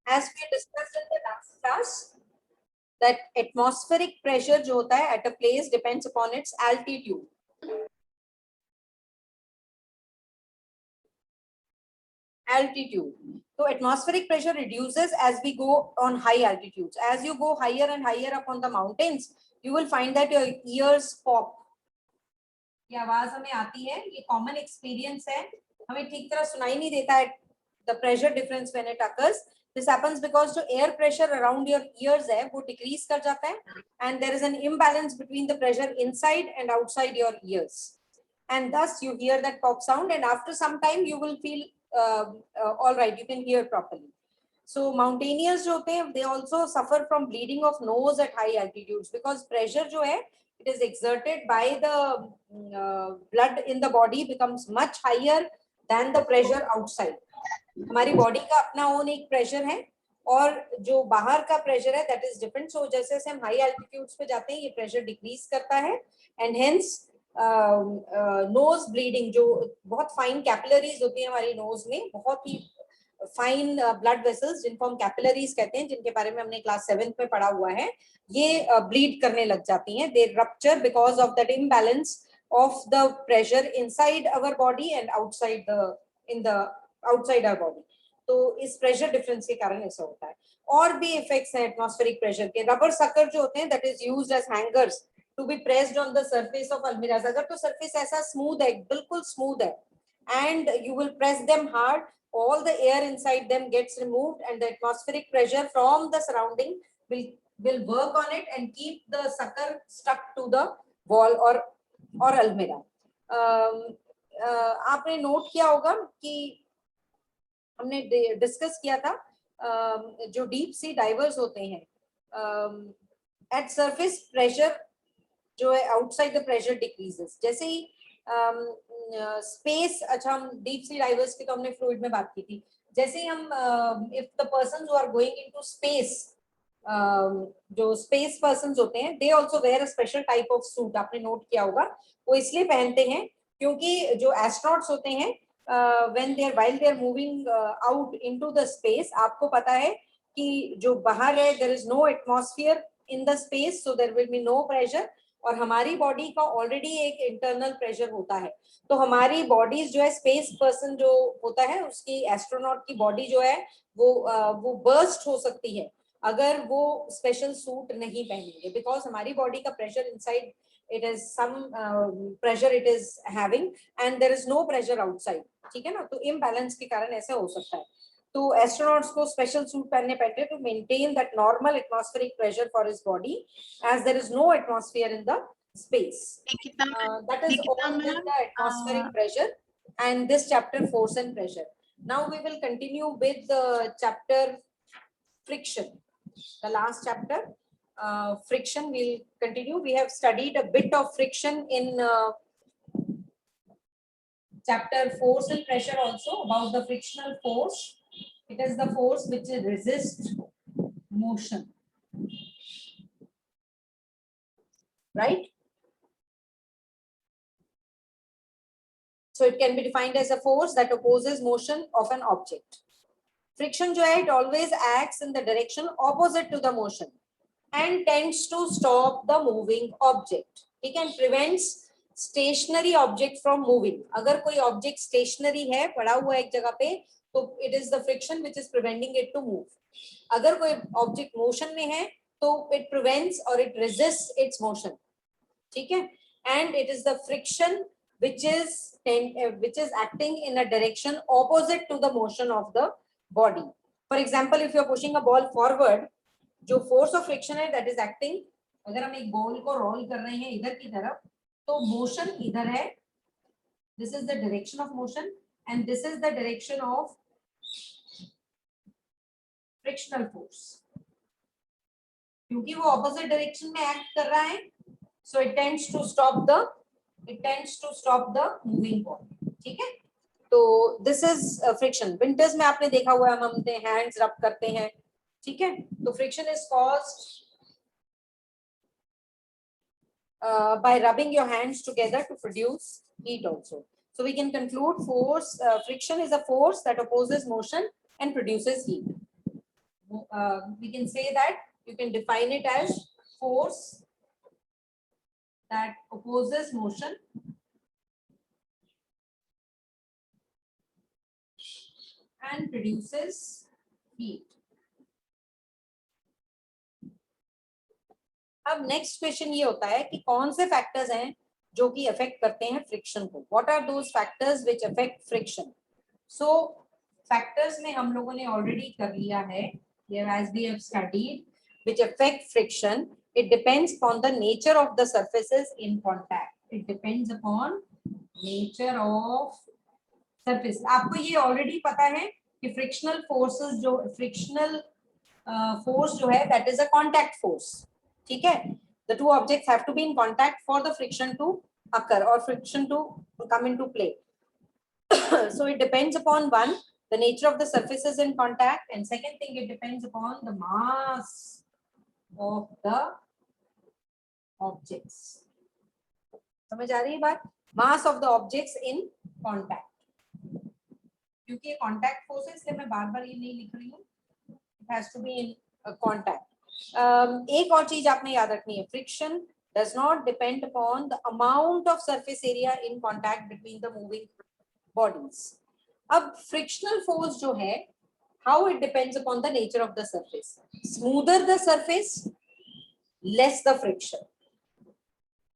As we discussed in the last class, that atmospheric pressure जो होता है at a place depends upon its altitude. So atmospheric pressure reduces as we go on high altitudes. As you go higher and higher up on the mountains, you will find that your ears pop. ये आवाज हमें आती है, ये common experience है, हमें ठीक तरह सुनाई नहीं देता है. The pressure difference when it occurs, this happens because जो air pressure around your ears है वो decrease कर जाता है, and there is an imbalance between the pressure inside and outside your ears, and thus you hear that pop sound, and after some time you will feel all right, you can hear properly. So mountaineers जो होते हैं, they also suffer from bleeding of nose at high altitudes because pressure जो है, it is exerted by the blood in the body becomes much higher than the pressure outside. हमारी body का अपना own एक pressure है और जो बाहर का प्रेशर है दैट इज डिफरेंट. सो जैसे जैसे हम हाई एल्टीट्यूड्स पे जाते हैं ये प्रेशर डिक्रीज करता है एंड हेंस नोज ब्लीडिंग, जो बहुत फाइन कैपिलरीज होती है हमारी नोज में, बहुत ही फाइन ब्लड वेसल्स जिनको हम कैपिलरीज कहते हैं, जिनके बारे में हमने क्लास 7th में पढ़ा हुआ है, ये ब्लीड करने लग जाती हैं. They rupture because of that imbalance of the pressure inside our body and outside our body. तो इस प्रेशर डिफरेंस के कारण ऐसा होता है. और भी इफेक्ट्स हैं एटमॉस्फेरिक प्रेशर के. रबर सकर जो होते हैं that is used as hangers to be pressed on the surface of अलमीराज. अगर तो सरफेस ऐसा स्मूथ है, बिल्कुल स्मूथ है, and you will press them hard, all the air inside them gets removed and the atmospheric pressure from the surrounding will work on it and keep the sucker stuck to the wall or अलमीरा. आपने note किया होगा कि हमने discuss किया था जो deep sea diverse होते हैं, एट सरफेस प्रेशर जो है आउटसाइड द प्रेशर डिक्रीजेस. जैसे ही स्पेस, अच्छा हम डीप सी डाइवर्स की तो हमने फ्लूइड में बात की थी. जैसे ही हम if the persons who are going into space, जो स्पेस पर्सन्स होते हैं, they also wear a special type of suit. आपने नोट किया होगा वो इसलिए पहनते हैं क्योंकि जो एस्ट्रोनॉट्स होते हैं while they are moving out into the space, आपको पता है कि जो बाहर है there is no atmosphere in the space, so there will be no pressure. और हमारी बॉडी का ऑलरेडी एक इंटरनल प्रेशर होता है. तो हमारी बॉडीज जो है, स्पेस पर्सन जो होता है उसकी, एस्ट्रोनॉट की बॉडी जो है वो बर्स्ट हो सकती है अगर वो स्पेशल सूट नहीं पहनेंगे, बिकॉज हमारी बॉडी का pressure inside it is some pressure it is having and there is no pressure outside. ठीक है ना. तो imbalance के कारण ऐसा हो सकता है. तो एस्ट्रोनॉट्स को स्पेशल सूट पहनने पड़ते हैं to maintain that normal atmospheric pressure for his body as there is no atmosphere in the space. That is all with the atmospheric pressure and this chapter force and pressure. Now we will continue with the chapter friction, the last chapter. Friction we'll continue. We have studied a bit of friction in chapter force and pressure also, about the frictional force. It is the force which resists motion, right? So it can be defined as a force that opposes motion of an object. Friction जो है, it always acts in the direction opposite to the motion and tends to stop the moving object. It can prevent stationary object from moving. अगर कोई object stationary है, पड़ा हुआ एक जगह पे, तो it is the friction which is preventing it to move. अगर कोई object motion में है, तो it prevents or it resists its motion. ठीक है? And it is the friction which is acting in a direction opposite to the motion of the body. For example, if you are pushing a ball forward, जो force of friction है that is acting, अगर हम एक ball को role कर रहे हैं इधर की तरफ, तो मोशन इधर है, this is the direction of motion and this is the direction of frictional force. क्योंकि वो ऑपोजिट डायरेक्शन में एक्ट कर रहा है, so it tends to stop the moving ball. ठीक है. तो दिस इज फ्रिक्शन. विंटर्स में आपने देखा हुआ है, हम अपने हैंड्स रब करते हैं. ठीक है. तो friction is caused by rubbing your hands together to produce heat also. So we can conclude force, friction is a force that opposes motion and produces heat. we can say that you can define it as force that opposes motion and produces heat. अब next question ये होता है कि कौन से factors हैं जो कि अफेक्ट करते हैं फ्रिक्शन को. What are those factors which affect friction? So factors में हम लोगों ने ऑलरेडी कर लिया है, as we have studied, which affect friction. It depends upon the nature of the surfaces in contact. It depends upon nature of surface. आपको ये already पता है कि फ्रिक्शनल फोर्सेस जो फ्रिक्शनल फोर्स जो है that is a contact force. ठीक है, the two objects have to be in contact for the friction to occur or friction to come into play. So it depends upon one, the nature of the surfaces in contact, and second thing, it depends upon the mass of the objects. समझ आ रही है बात? Mass of the objects in contact. क्योंकि ये contact force है इसलिए मैं बार बार ये नहीं लिख रही हूँ. It has to be in contact. एक और चीज आपने याद रखनी है, friction does not depend upon the amount of surface area in contact between the moving bodies. अब frictional force जो है, how it depends upon the nature of the surface. Smoother the surface, less the friction.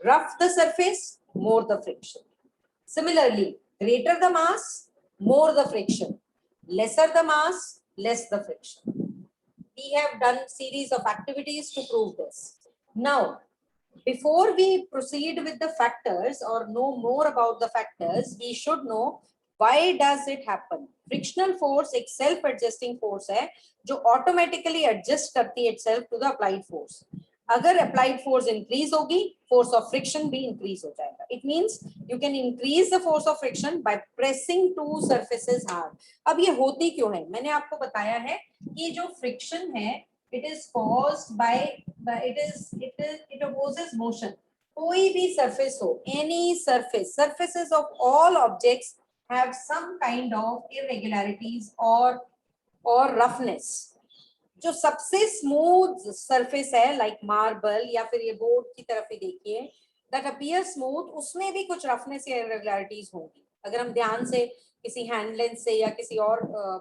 Rough the surface, more the friction. Similarly, greater the mass, more the friction. Lesser the mass, less the friction. We have done series of activities to prove this. Now, before we proceed with the factors or know more about the factors, we should know why does it happen. Frictional force एक self adjusting force है जो automatically adjust करती है itself to the applied force. अगर applied force increase होगी, force of friction भी increase हो जाएगा. It means you can increase the force of friction by pressing two surfaces hard. अब ये होती क्यों है? मैंने आपको बताया है कि जो friction है, it is caused by it opposes motion. कोई भी surface हो, any surface, surfaces of all objects have some kind of irregularities or roughness. जो सबसे स्मूथ सरफेस है लाइक मार्बल या फिर ये बोर्ड की तरफ ही देखिए, दैट अपीयर स्मूथ, उसमें भी कुछ रफनेस या इरेगुलरिटीज होंगी. अगर हम ध्यान से किसी हैंड लेंस से या किसी और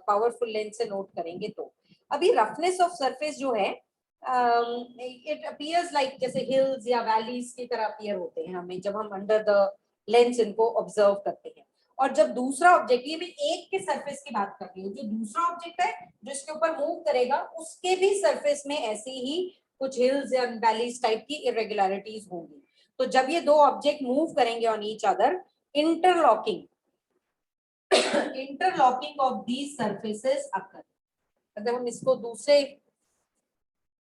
पावरफुल लेंस से नोट करेंगे तो अभी रफनेस ऑफ सरफेस जो है इट अपीयर्स लाइक जैसे हिल्स या वैलीज की तरह अपीयर होते हैं हमें जब हम अंडर द लेंस इनको ऑब्जर्व करते हैं. और जब दूसरा ऑब्जेक्ट, ये मैं एक के सरफेस की बात कर रही हूँ, जो दूसरा ऑब्जेक्ट है जो इसके ऊपर मूव करेगा उसके भी सरफेस में ऐसी ही कुछ हिल्स या वैलीज टाइप की इरेगुलरिटीज होंगी. तो जब ये दो ऑब्जेक्ट मूव करेंगे on each other, interlocking of these surfaces occur. अगर हम इसको दूसरे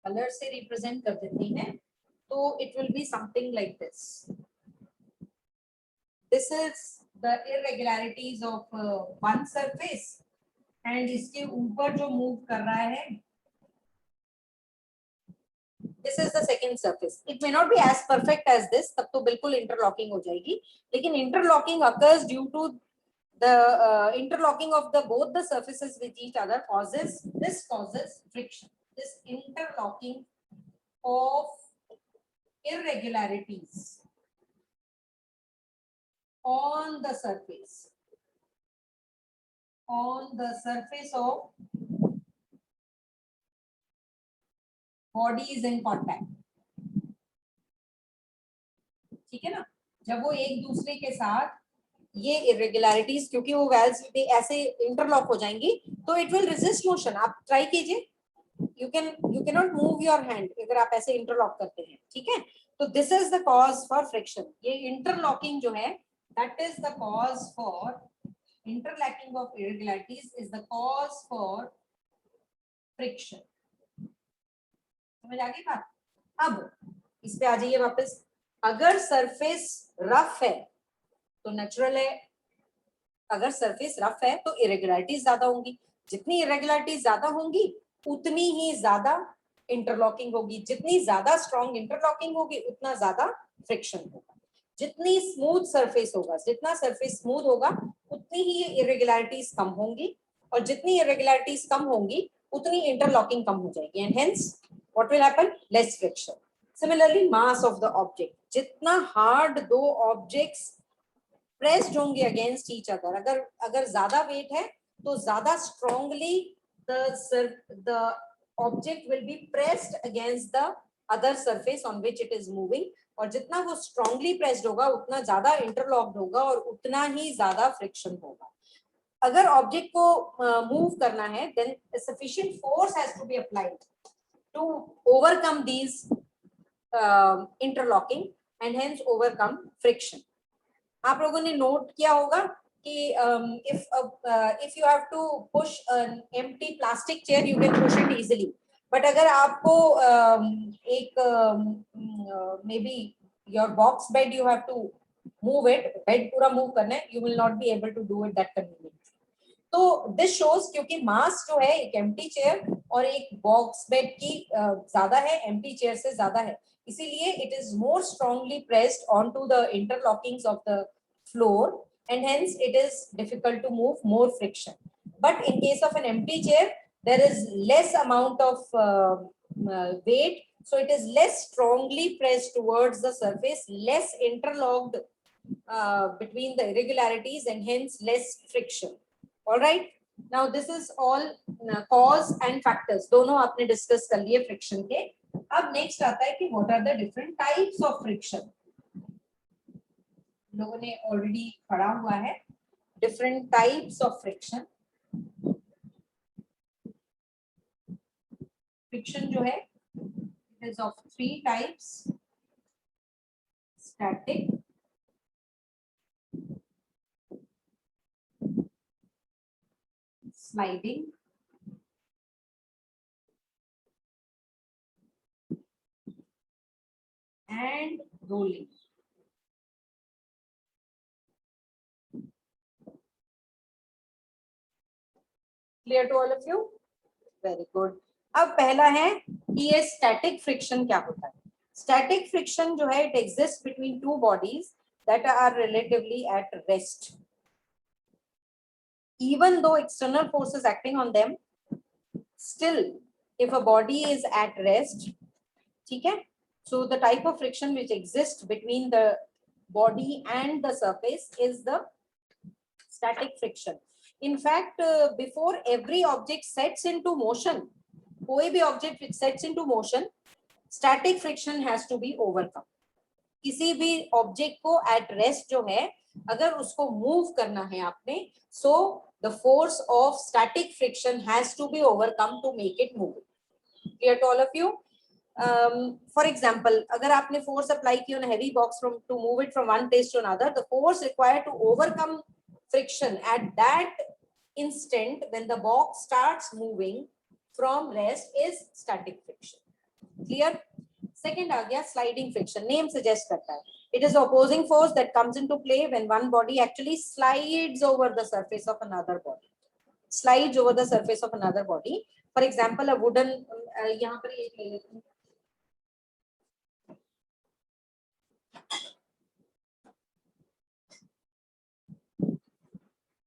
कलर से रिप्रेजेंट कर देते हैं तो it will be something like this. This is the irregularities of one surface and इसके ऊपर जो move कर रहा है, this is the second surface. It may not be as perfect as this, तब तो बिल्कुल interlocking हो जाएगी, लेकिन interlocking occurs due to the interlocking of the both the surfaces with each other causes friction. This interlocking of irregularities on the surface of bodies in contact. ठीक है ना? जब वो एक दूसरे के साथ ये irregularities, क्योंकि वो वैल्स ऐसे इंटरलॉक हो जाएंगी तो इट विल रेजिस्ट मोशन. आप ट्राई कीजिए, you cannot move your hand अगर आप ऐसे इंटरलॉक करते हैं. ठीक है, तो this is the cause for friction. ये इंटरलॉकिंग जो है, that is the cause for interlocking of irregularities is the cause for friction. समझ आ गई बात? अब इस पे आ जाइए वापस. अगर सरफेस रफ है तो नेचुरल है, अगर सरफेस रफ है तो इरेगुलरिटीज ज्यादा होंगी. जितनी इरेगुलरिटीज ज्यादा होंगी उतनी ही ज्यादा इंटरलॉकिंग होगी. जितनी ज्यादा स्ट्रॉन्ग इंटरलॉकिंग होगी उतना ज्यादा फ्रिक्शन होगा. जितनी स्मूथ सरफेस होगा, जितना सरफेस स्मूथ होगा उतनी ही इरेगुलरिटीज कम होंगी, और जितनी इरेगुलरिटीज कम होंगी उतनी इंटरलॉकिंग कम हो जाएगी and hence what will happen, less friction. Similarly mass of the object, जितना हार्ड दो ऑब्जेक्ट्स प्रेस्ड होंगे अगेंस्ट ईच अदर, अगर ज्यादा वेट है तो ज्यादा strongly the object will be pressed against the other surface on which it is moving, और जितना वो स्ट्रांगली प्रेस्ड होगा उतना ज्यादा इंटरलॉक्ड होगा और उतना ही ज्यादा फ्रिक्शन होगा. अगर ऑब्जेक्ट को मूव करना है then sufficient force has to be applied to overcome these interlocking and hence overcome friction. आप लोगों ने नोट किया होगा कि if you have to push an empty plastic chair you can push it easily, but अगर आपको एक maybe your box bed you have to move it, bed पूरा move करना है, you will not be able to do it that conveniently. तो this shows, क्योंकि मास जो है एक एम्प्टी चेयर और एक बॉक्स बेड की ज्यादा है, एम्प्टी चेयर से ज्यादा है, इसीलिए it is more strongly pressed on to the interlockings of the floor and hence it is difficult to move, more friction. But in case of an empty chair there is less amount of weight, so it is less strongly pressed towards the surface, less interlocked between the irregularities and hence less friction. All right, now this is all cause and factors, दोनों आपने discuss कर लिए friction के. अब next आता है कि what are the different types of friction. लोगों ने ऑलरेडी पढ़ा हुआ है different types of friction. Friction जो है it is of 3 types: static, sliding, and rolling. Clear to all of you? Very good. अब पहला है कि ये स्टैटिक फ्रिक्शन क्या होता है. स्टैटिक फ्रिक्शन जो है it exist between two bodies that are relatively at rest. Even though external forces acting on them, still if a body is at rest, ठीक है, so the type of friction which exists between the body and the surface is the static friction. In fact, before every object sets into motion, कोई भी object which sets into motion, static friction has to be overcome. किसी भी object को at rest जो है, अगर उसको move करना है आपने, so the force of static friction has to be overcome to make it move. Clear to all of you? For example, अगर आपने force apply की on a heavy box to move it from one place to another, the force required to overcome friction at that instant when the box starts moving from rest is static friction. Clear? Second आ गया sliding friction. Name suggest करता है. It is the opposing force that comes into play when one body actually slides over the surface of another body. Slides over the surface of another body. For example, a wooden यहाँ पर एक ले लेते हैं.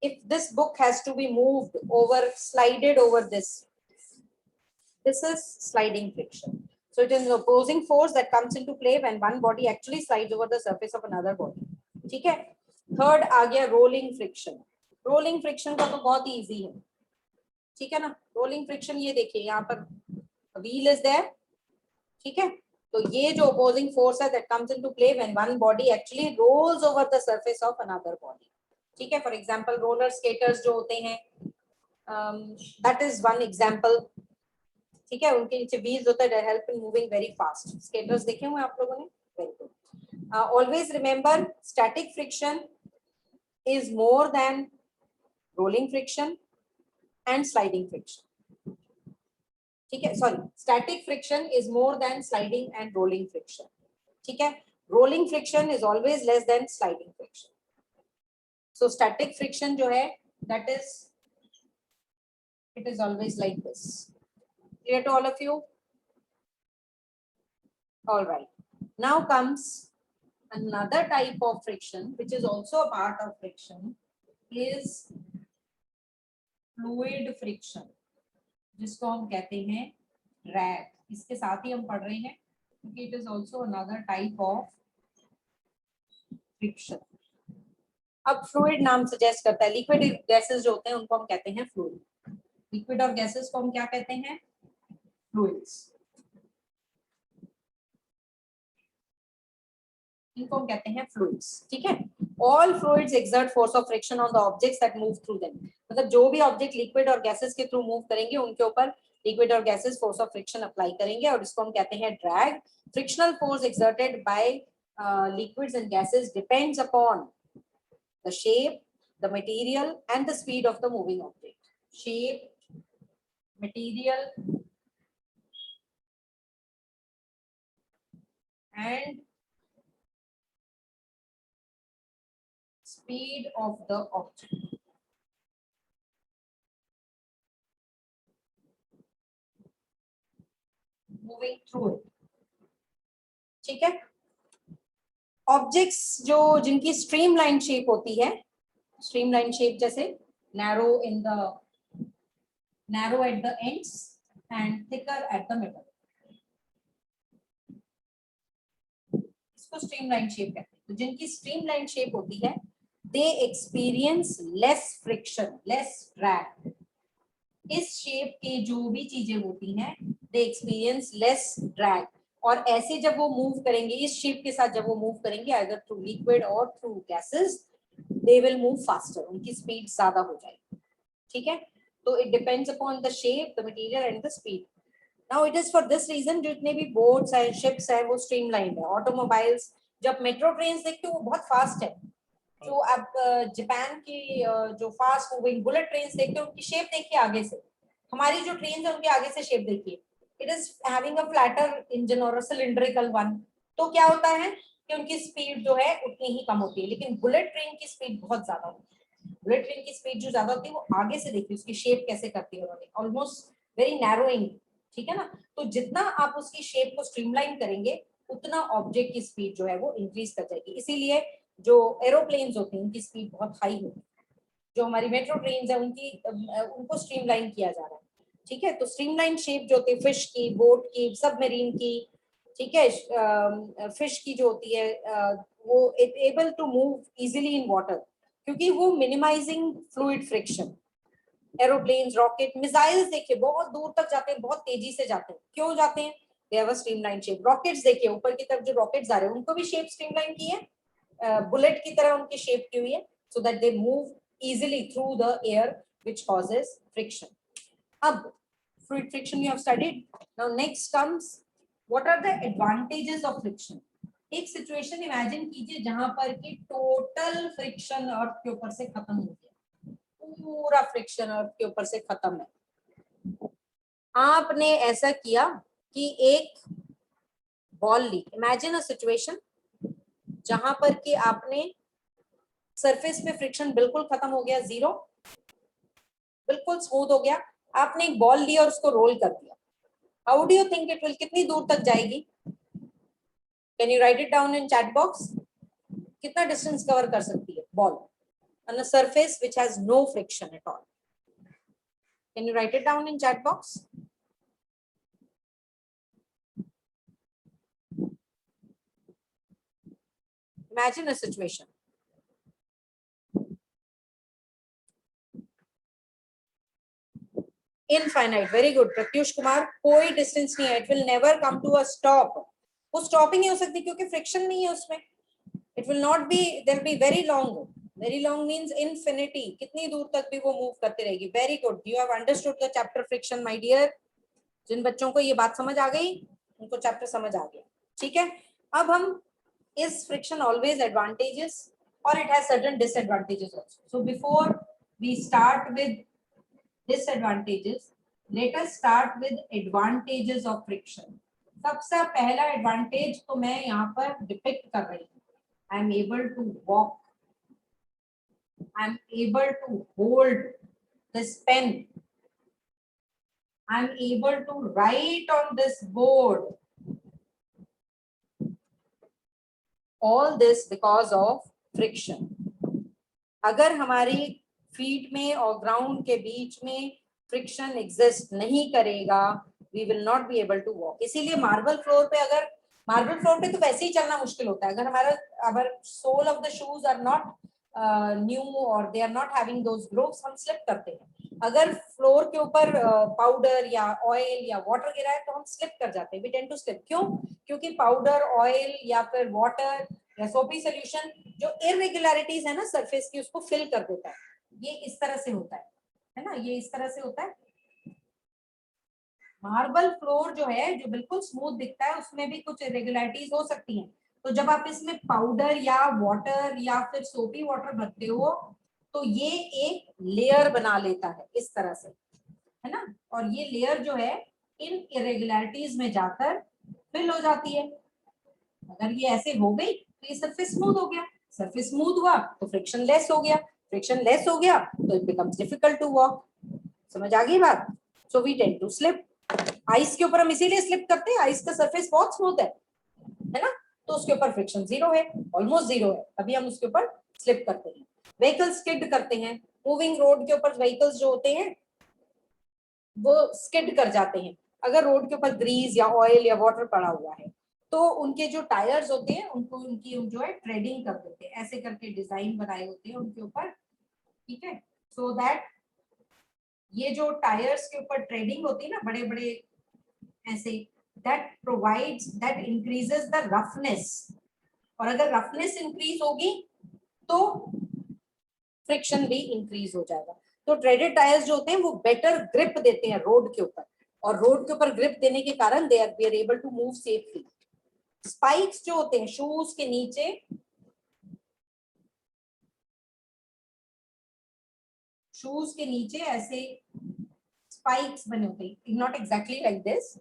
If this book has to be moved over, slided over this is sliding friction. So it is an opposing force that comes into play when one body actually slides over the surface of another body. ठीक है. Third आ गया rolling friction. Rolling friction का तो बहुत easy है, ठीक है ना. रोलिंग फ्रिक्शन ये देखिए यहाँ पर व्हील इज देयर, ठीक है. तो ये जो opposing force है that comes into play when one body actually rolls over the surface of another body. ठीक है. फॉर एग्जाम्पल रोलर स्केटर्स जो होते हैं, दैट इज वन एग्जाम्पल. ठीक है. उनके नीचे व्हील्स होता है, help in moving very fast. Skaters देखे हुए आप लोगों ने? Very good. Always remember static friction is more than rolling friction and sliding friction. ठीक है. Sorry, static friction is more than sliding and rolling friction. ठीक है. Rolling friction is always less than sliding friction. So static friction जो है that is, it is always like this. Clear to all of you? All right. Now comes another type of friction which is also a part of friction, is fluid friction. जिसको हम कहते हैं drag. इसके साथ ही हम पढ़ रहे हैं क्योंकि it is also another type of friction. अब फ्लूइड नाम सजेस्ट करता है, लिक्विड गैसेस जो होते हैं उनको हम कहते हैं फ्लूइड। लिक्विड और गैसेस को हम क्या कहते हैं? फ्लूइड्स। इनको हम कहते हैं फ्लूइड्स, ठीक है। All fluids exert force of friction on the objects that move through them. मतलब जो भी ऑब्जेक्ट लिक्विड और गैसेस के थ्रू मूव करेंगे उनके ऊपर लिक्विड और gases force of friction apply करेंगे और इसको हम कहते हैं drag. Frictional force exerted by liquids and gases depends upon the shape, the material and the speed of the moving object. Shape, material and speed of the object. Moving through it. ठीक है। Objects जो जिनकी streamline shape होती है, streamline shape जैसे narrow at the ends and thicker at the middle, इसको streamline shape कहते हैं। तो जिनकी स्ट्रीमलाइन शेप होती है they experience less friction, less drag. इस शेप के जो भी चीजें होती हैं दे एक्सपीरियंस लेस ड्रैग। और ऐसे जब वो मूव करेंगे, इस शेप के साथ जब वो मूव करेंगे आइदर थ्रू लिक्विड और through gases, they will move faster, उनकी स्पीड ज्यादा हो जाएगी, ठीक है। तो it depends upon the shape, the material and the speed. Now it is for this reason जितने भी बोट्स हैं, शिप्स हैं, वो स्ट्रीमलाइंड है। ऑटोमोबाइल्स, जब मेट्रो ट्रेन देखते हो वो बहुत फास्ट है। जो आप जापान की जो फास्ट मूविंग बुलेट ट्रेन देखते हो उनकी शेप देखिए आगे से, हमारी जो ट्रेन है उनके आगे से शेप देखिए, it is having a flatter engine और सिलिंड्रिकल वन। तो क्या होता है कि उनकी स्पीड जो है उतनी ही कम होती है, लेकिन बुलेट ट्रेन की स्पीड बहुत ज्यादा होती है। बुलेट ट्रेन की स्पीड जो ज्यादा होती है वो आगे से देखिए उसकी शेप कैसे करती है उन्होंने, ऑलमोस्ट वेरी नैरोइंग, ठीक है ना। तो जितना आप उसकी शेप को स्ट्रीमलाइन करेंगे उतना ऑब्जेक्ट की स्पीड जो है वो इंक्रीज कर जाएगी। इसीलिए जो एरोप्लेन्स होते हैं उनकी स्पीड बहुत हाई होती है, जो हमारी मेट्रो ट्रेन है उनकी उनको स्ट्रीमलाइन किया जा रहा है, ठीक है। तो स्ट्रीमलाइन शेप जो होती है फिश की, बोट की, सबमरीन की, ठीक है, फिश की जो होती है वो able to move easily in water क्योंकि वो minimising fluid friction. Aeroplanes, rocket, missiles देखिए बहुत दूर तक जाते हैं, बहुत तेजी से जाते हैं, क्यों जाते हैं? They have a streamline shape. Rockets देखिए ऊपर की तरफ जो रॉकेट्स आ रहे हैं उनको भी शेप स्ट्रीमलाइन की है, बुलेट की तरह उनकी शेप की हुई है, so that they move easily through the air which causes friction. अब fluid friction you have studied. Now next comes what are the advantages of friction. एक सिचुएशन इमेजिन कीजिए जहां पर कि टोटल फ्रिक्शन अर्थ के ऊपर से खत्म हो गया, पूरा फ्रिक्शन अर्थ के ऊपर से खत्म है। आपने ऐसा किया कि एक बॉल ली, इमेजिन अ सिचुएशन जहां पर कि आपने सरफेस पे फ्रिक्शन बिल्कुल खत्म हो गया, जीरो, बिल्कुल स्मूथ हो गया। आपने एक बॉल ली और उसको रोल कर दिया, how do you think it will, कितनी दूर तक जाएगी? Can you write it down in chat box? कितना डिस्टेंस कवर कर सकती है ball on a surface which has no friction at all? Can you write it down in chat box? Imagine a situation, infinite, very good Pratyush Kumar, कोई distance नहीं है, it will never come to a stop. वो stop ही नहीं हो सकती क्योंकि friction नहीं है उसमें। It will not be, there be very long, very long means infinity, कितनी दूर तक भी वो मूव करती रहेगी। Very good, you have understood the chapter friction my dear. जिन बच्चों को ये बात समझ आ गई उनको चैप्टर समझ आ गया, ठीक है। अब हम इस फ्रिक्शन ऑलवेज एडवांटेजेस और it has certain disadvantages also. So before we start with disadvantages, let us start with advantages of friction. सबसे पहला एडवांटेज तो मैं यहाँ पर डिपिक्ट कर रही हूँ, I am able to walk, I am able to hold this pen, I am able to write on this board, all this because of friction. अगर हमारी फीट में और ग्राउंड के बीच में फ्रिक्शन एग्जिस्ट नहीं करेगा, we will not be able to walk. इसीलिए marble floor पे, अगर मार्बल फ्लोर पे तो वैसे ही चलना मुश्किल होता है, अगर हमारा अगर sole of the shoes are not new और they are not having those grooves, हम स्लिप करते हैं। अगर फ्लोर के ऊपर पाउडर या ऑयल या वाटर गिरा है तो हम स्लिप कर जाते हैं, वी टेंड टू स्लिप। क्यों? क्योंकि पाउडर, ऑयल या फिर वाटर या सोपी सोल्यूशन जो इरेगुलरिटीज है ना सरफेस की, उसको फिल कर देता है। ये इस तरह से होता है ना, ये इस तरह से होता है। मार्बल फ्लोर जो है, जो बिल्कुल स्मूथ दिखता है, उसमें भी कुछ इरेगुलरिटीज हो सकती हैं। तो जब आप इसमें पाउडर या वाटर या फिर सोपी वाटर भरते हो तो ये एक लेयर बना लेता है इस तरह से, है ना, और ये लेयर जो है इन इरेगुलरिटीज में जाकर फिल हो जाती है। अगर ये ऐसे हो गई तो ये सरफेस स्मूथ हो गया, सरफेस स्मूथ हुआ तो फ्रिक्शन लेस हो गया, फ्रिक्शन लेस हो गया तो it becomes difficult to walk. समझ आ गई बात? So we tend to slip. Ice के ऊपर हम इसीलिए स्लिप करते हैं, आइस का सरफेस बहुत स्मूथ है ना, तो उसके ऊपर फ्रिक्शन जीरो है, ऑलमोस्ट जीरो है, तभी हम उसके ऊपर स्लिप करते हैं। व्हीकल स्किड करते हैं, मूविंग रोड के ऊपर व्हीकल्स जो होते हैं वो स्किड कर जाते हैं। अगर रोड के ऊपर ग्रीस या ऑयल या वाटर पड़ा हुआ है तो उनके जो टायर्स होते हैं उनको, उनकी जो है ट्रेडिंग कर देते हैं, ऐसे करके डिजाइन बनाए होते हैं उनके ऊपर, ठीक है, सो दैट ये जो टायर्स के ऊपर ट्रेडिंग होती है ना बड़े बड़े ऐसे, that provides, that increases the roughness, और अगर रफनेस इंक्रीज होगी तो फ्रिक्शन भी इंक्रीज हो जाएगा। तो ट्रेडेड टायर्स जो होते हैं वो बेटर ग्रिप देते हैं रोड के ऊपर, और रोड के ऊपर ग्रिप देने के कारण they are able to move safely. Spikes जो होते हैं शूज के नीचे, शूज के नीचे ऐसे स्पाइक्स बने होते हैं, नॉट एग्जैक्टली लाइक दिस,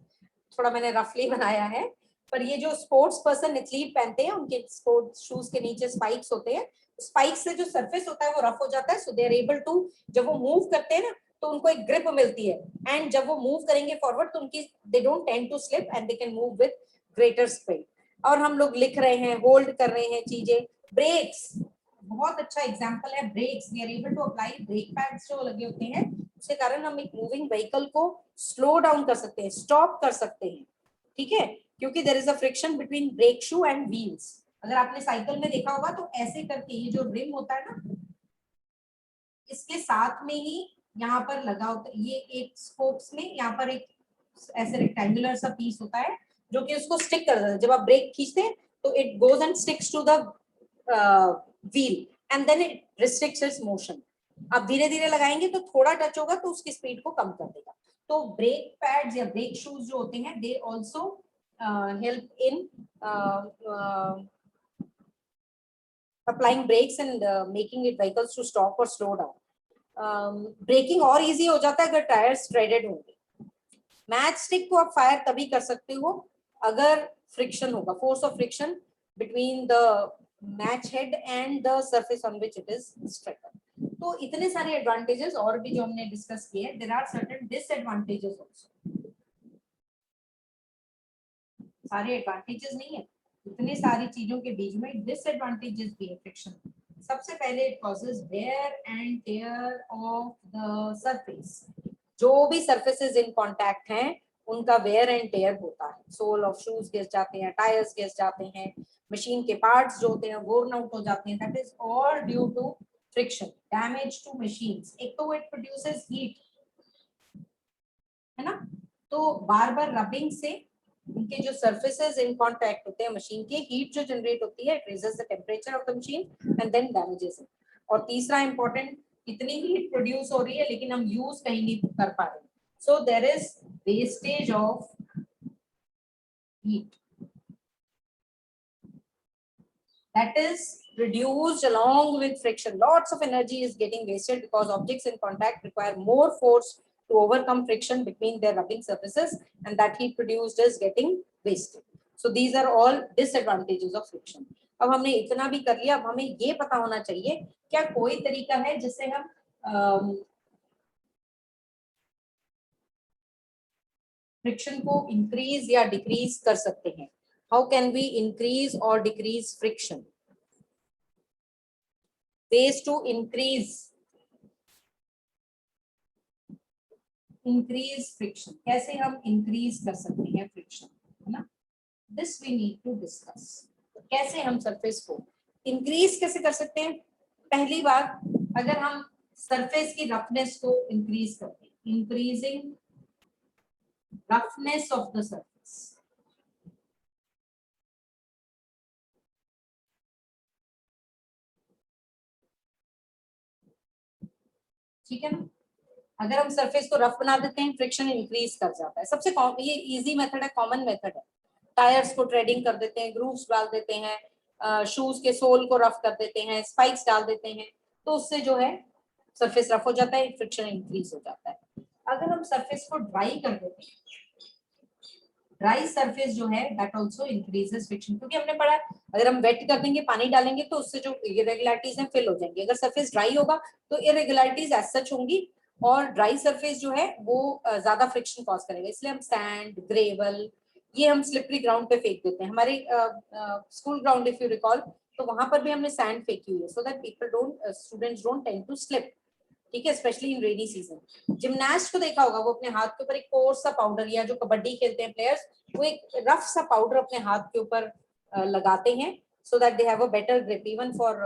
थोड़ा मैंने रफली बनाया है, पर ये जो स्पोर्ट्स पर्सन एथलीट पहनते हैं उनके स्पोर्ट्स शूज के नीचे स्पाइक्स होते हैं। स्पाइक्स से जो सरफेस होता है वो रफ हो जाता है, सो दे आर एबल टू, जब वो मूव करते हैं ना तो उनको एक ग्रिप मिलती है, एंड जब वो मूव करेंगे फॉरवर्ड तो उनकी, they don't tend to slip and they can move with greater speed. और हम लोग लिख रहे हैं, होल्ड कर रहे हैं चीजें। ब्रेक्स बहुत अच्छा एग्जांपल है, brakes, we are able to apply brake pads जो लगे होते हैं, उसके कारण हम एक मूविंग व्हीकल को स्लो डाउन कर सकते हैं, स्टॉप कर सकते हैं, ठीक है, क्योंकि there is a friction between brake shoe and wheels. अगर आपने साइकिल में देखा होगा तो ऐसे करके ये जो रिम होता है ना, इसके साथ में ही यहाँ पर लगा होता है, ये एक स्पोक्स में यहाँ पर एक ऐसे रेक्टेंगुलर सा पीस होता है जो कि उसको स्टिक कर देता है। जब आप ब्रेक खींचते हैं तो it goes and sticks to the wheel and then it restricts its motion. आप धीरे धीरे लगाएंगे तो थोड़ा टच होगा तो उसकी स्पीड को कम कर देगा। तो ब्रेक पैड्स या ब्रेक शूज जो होते हैं they also help in applying brakes and making it vehicles to stop or slow down. Braking और इजी हो जाता है अगर टायर्स थ्रेडेड होंगे। मैच स्टिक को आप फायर तभी कर सकते हो अगर फ्रिक्शन होगा, force of friction between the match head and the surface on which it is struck. तो इतने सारे एडवांटेजेस और भी जो हमने डिस्कस किए, there are certain disadvantages also. सारे एडवांटेजेस नहीं है, इतने सारी चीजों के बीच में डिसएडवांटेजेस भी है फ्रिक्शन। सबसे पहले it causes wear and tear of the surface. जो भी सरफेसेस इन कांटेक्ट हैं उनका वेयर एंड टेयर होता है, सोल ऑफ शूज गिर जाते हैं, टायर्स गिर जाते हैं, मशीन के पार्ट्स जो होते हैं वोर्न आउट हो जाते हैं, that is all due to friction. Damage to machines, एक तो इट प्रोड्यूसेस हीट, है ना, तो बार बार रबिंग से उनके जो सरफेसेस इन कांटेक्ट होते हैं मशीन के, हीट जो जनरेट होती है, it raises the temperature of the machine and then damages it. और तीसरा इंपॉर्टेंट, इतनी हीट प्रोड्यूस हो रही है लेकिन हम यूज कहीं नहीं कर पा रहे, so there is wastage of heat that is reduced along with friction. Lots of energy is getting wasted because objects in contact require more force to overcome friction between their rubbing surfaces, and that heat produced is getting wasted. So these are all disadvantages of friction. अब हमने इतना भी कर लिया, अब हमें ये पता होना चाहिए क्या कोई तरीका है जिससे हम फ्रिक्शन को इंक्रीज या डिक्रीज कर सकते हैं। हाउ कैन वी इंक्रीज और decrease friction? ways to increase increase friction, कैसे हम इंक्रीज कर सकते हैं फ्रिक्शन, है ना, this we need to discuss. कैसे हम सरफेस को इंक्रीज कैसे कर सकते हैं? पहली बात, अगर हम सरफेस की रफनेस को इंक्रीज करते हैं, increasing roughness of the surface, ठीक है ना, अगर हम सरफेस को रफ बना देते हैं फ्रिक्शन इंक्रीज कर जाता है। सबसे ये इजी मेथड है, कॉमन मेथड है। टायर्स को ट्रेडिंग कर देते हैं, ग्रूव्स डाल देते हैं, शूज के सोल को रफ कर देते हैं, स्पाइक्स डाल देते हैं, तो उससे जो है सरफेस रफ हो जाता है, फ्रिक्शन इंक्रीज हो जाता है। अगर हम सरफेस को ड्राई कर देते हैं, ड्राई सरफेस जो है दैट आल्सो इंक्रीजेस फ्रिक्शन, क्योंकि हमने पढ़ा है अगर हम वेट कर देंगे, पानी डालेंगे तो उससे जो इरेगुलरिटीज हैं फिल हो जाएंगी। अगर सरफेस ड्राई होगा तो इरेगुलरिटीज एज सच होंगी, और ड्राई सरफेस जो है वो ज्यादा फ्रिक्शन कॉज करेगा। इसलिए हम सैंड, ग्रेवल, ये हम स्लिपरी ग्राउंड पे फेंक देते हैं। हमारे school ground if you recall, तो वहां पर भी हमने सैंड फेंकी हुई है, so that people don't students don't tend to slip, ठीक है, specially in rainy season. Gymnast को देखा होगा, वो अपने हाथ के ऊपर एक कोर्स सा पाउडर, या जो कबड्डी खेलते हैं प्लेयर्स, वो एक रफ सा पाउडर अपने हाथ के ऊपर लगाते हैं, so that they have a better grip even for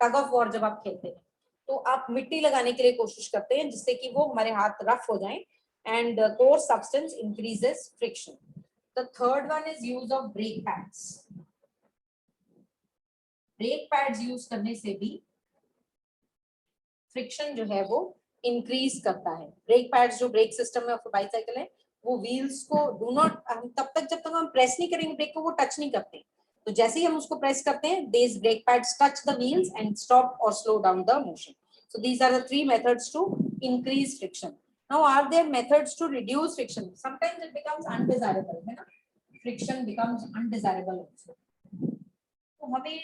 tug of war. जब आप खेलते हैं तो आप मिट्टी लगाने के लिए कोशिश करते हैं, जिससे कि वो हमारे हाथ रफ हो जाएं, and course substance increases friction. The third one is use of brake pads. Brake pads use करने से भी फ्रिक्शन जो है वो इंक्रीज करता है। ब्रेक पैड्स जो ब्रेक सिस्टम में बाइसाइकिल है, वो व्हील्स को डू नॉट, हम तब तक जब तक हम प्रेस नहीं करेंगे ब्रेक को, वो टच नहीं करते। तो जैसे ही हम उसको प्रेस करते हैं, these brake pads touch the wheels and stop or slow down the motion. So these are the three methods to increase friction. Now are there methods to reduce friction? Sometimes it becomes undesirable, है ना, friction becomes undesirable also. तो हमें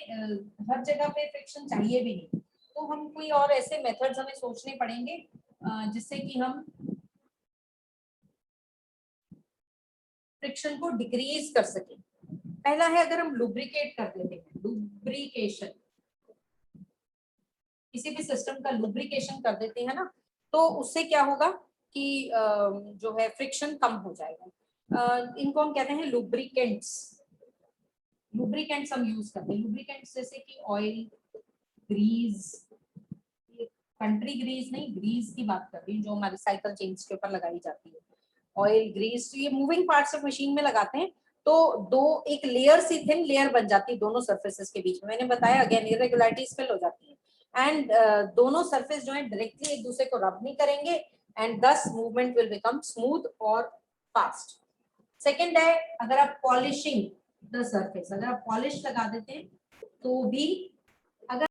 हर जगह पे friction चाहिए भी नहीं, तो हम कोई और ऐसे मेथड्स हमें सोचने पड़ेंगे जिससे कि हम फ्रिक्शन को डिक्रीज कर सकें। पहला है, अगर हम लुब्रिकेट कर देते हैं, लुब्रिकेशन, किसी भी सिस्टम का लुब्रिकेशन कर देते हैं ना, तो उससे क्या होगा कि जो है फ्रिक्शन कम हो जाएगा। इनको हम कहते हैं लुब्रिकेंट्स। लुब्रिकेंट्स हम यूज करते हैं, लुब्रिकेंट्स जैसे कि ऑयल, ग्रीस, कंट्री ग्रीस नहीं, ग्रीस की बात कर रही हूँ जो हमारी साइकिल चेन्स के ऊपर लगाई जाती है। ऑयल, ग्रीस, ये मूविंग पार्ट्स ऑफ मशीन में लगाते हैं, तो दो एक लेयर सी थिन लेयर बन जाती है दोनों सरफेसेस के बीच में। मैंने बताया अगेन, इरेगुलरिटीज फिल हो जाती है, एंड दोनों सरफेस जो है डायरेक्टली एक दूसरे को रब नहीं करेंगे, एंड दस मूवमेंट विल बिकम स्मूथ और फास्ट। सेकेंड है, अगर आप पॉलिशिंग द सरफेस, अगर आप पॉलिश लगा देते हैं तो भी